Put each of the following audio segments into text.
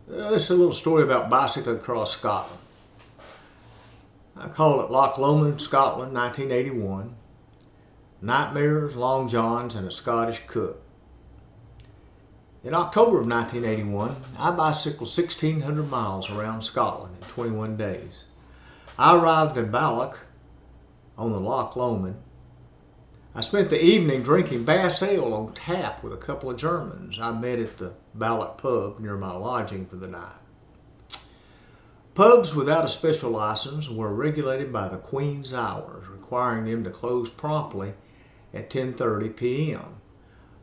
This is a little story about bicycling across Scotland. I call it Loch Lomond, Scotland, 1981. Nightmares, long johns, and a Scottish cook. In October of 1981, I bicycled 1,600 miles around Scotland in 21 days. I arrived in Balloch on the Loch Lomond. I spent the evening drinking Bass ale on tap with a couple of Germans I met at the Balloch pub near my lodging for the night. Pubs without a special license were regulated by the Queen's hours, requiring them to close promptly at 10:30 p.m.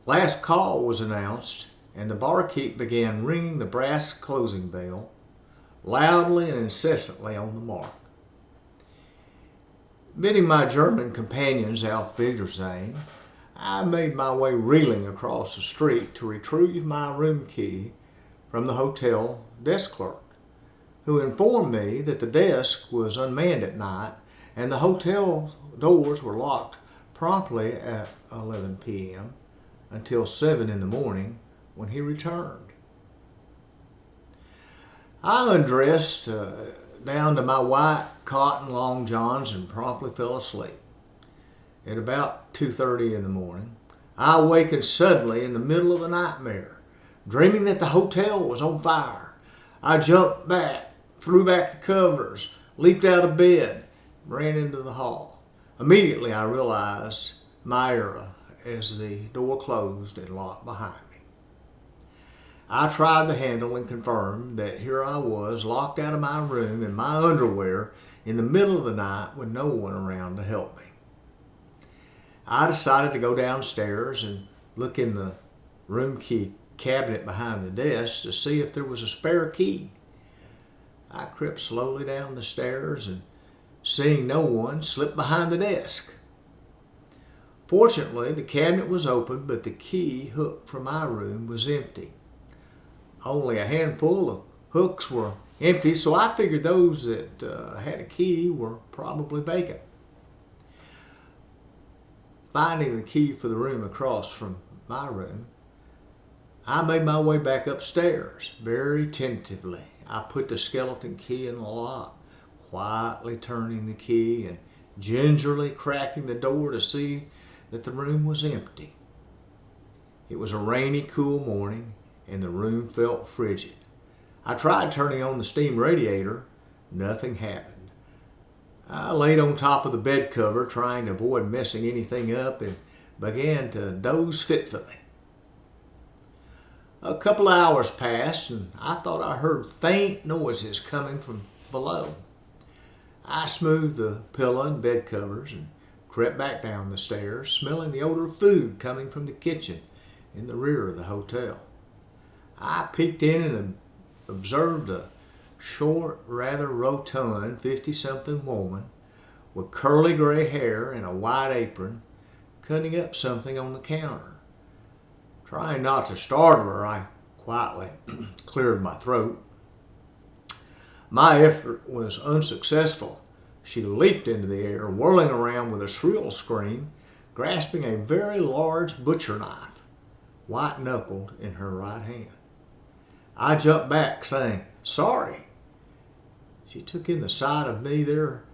Last call was announced, and the barkeep began ringing the brass closing bell loudly and incessantly on the mark. Bidding my German companions auf Wiedersehen, I made my way reeling across the street to retrieve my room key from the hotel desk clerk, who informed me that the desk was unmanned at night and the hotel doors were locked promptly at 11 p.m. until 7 in the morning when he returned. I undressed down to my white cotton long johns and promptly fell asleep. At about 2:30 in the morning, I awakened suddenly in the middle of a nightmare, dreaming that the hotel was on fire. I jumped back, threw back the covers, leaped out of bed, ran into the hall. Immediately I realized my error as the door closed and locked behind me. I tried the handle and confirmed that here I was, locked out of my room in my underwear in the middle of the night with no one around to help me. I decided to go downstairs and look in the room key cabinet behind the desk to see if there was a spare key. I crept slowly down the stairs and, seeing no one, slipped behind the desk. Fortunately, the cabinet was open, but the key hook from my room was empty. Only a handful of hooks were empty, so I figured those that had a key were probably vacant. Finding the key for the room across from my room, I made my way back upstairs. Very tentatively, I put the skeleton key in the lock, quietly turning the key and gingerly cracking the door to see that the room was empty. It was a rainy, cool morning, and the room felt frigid. I tried turning on the steam radiator. Nothing happened. I laid on top of the bed cover, trying to avoid messing anything up, and began to doze fitfully. A couple of hours passed, and I thought I heard faint noises coming from below. I smoothed the pillow and bed covers and crept back down the stairs, smelling the odor of food coming from the kitchen in the rear of the hotel. I peeked in and observed a short, rather rotund 50-something woman with curly gray hair and a white apron cutting up something on the counter. Trying not to startle her, I quietly cleared my throat. My effort was unsuccessful. She leaped into the air, whirling around with a shrill scream, grasping a very large butcher knife, white-knuckled, in her right hand. I jumped back, saying, "Sorry." She took in the sight of me there,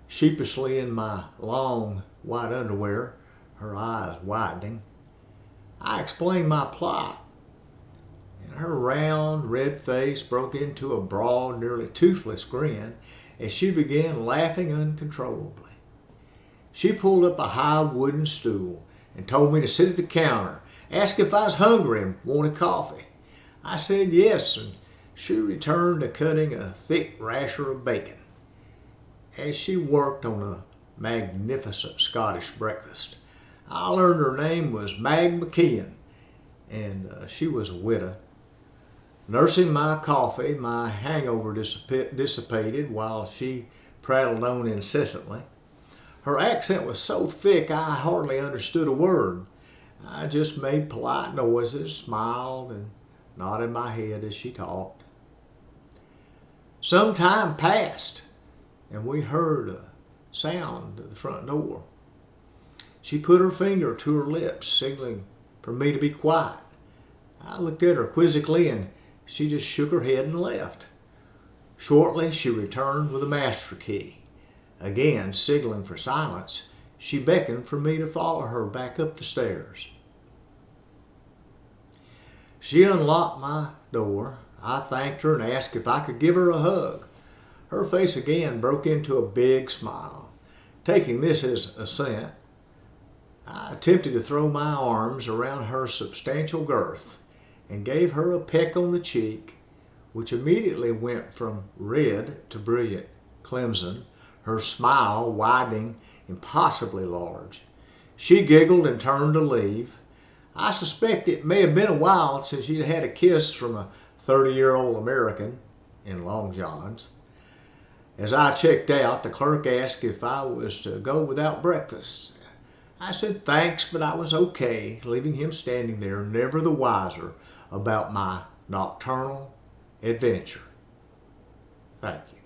sheepishly in my long white underwear, her eyes widening. I explained my plight, and her round, red face broke into a broad, nearly toothless grin as she began laughing uncontrollably. She pulled up a high wooden stool and told me to sit at the counter, asked if I was hungry and wanted coffee. I said yes, and she returned to cutting a thick rasher of bacon. As she worked on a magnificent Scottish breakfast, I learned her name was Mag McKeon, and she was a widow. Nursing my coffee, my hangover dissipated while she prattled on incessantly. Her accent was so thick I hardly understood a word. I just made polite noises, smiled, and nodded my head as she talked. Some time passed, and we heard a sound at the front door. She put her finger to her lips, signaling for me to be quiet. I looked at her quizzically and she just shook her head and left. Shortly, she returned with a master key. Again, signaling for silence, she beckoned for me to follow her back up the stairs. She unlocked my door. I thanked her and asked if I could give her a hug. Her face again broke into a big smile. Taking this as assent, I attempted to throw my arms around her substantial girth and gave her a peck on the cheek, which immediately went from red to brilliant crimson, her smile widening impossibly large. She giggled and turned to leave. I suspect it may have been a while since she'd had a kiss from a 30-year-old American in long johns. As I checked out, the clerk asked if I was to go without breakfast. I said thanks, but I was okay, leaving him standing there, never the wiser about my nocturnal adventure. Thank you.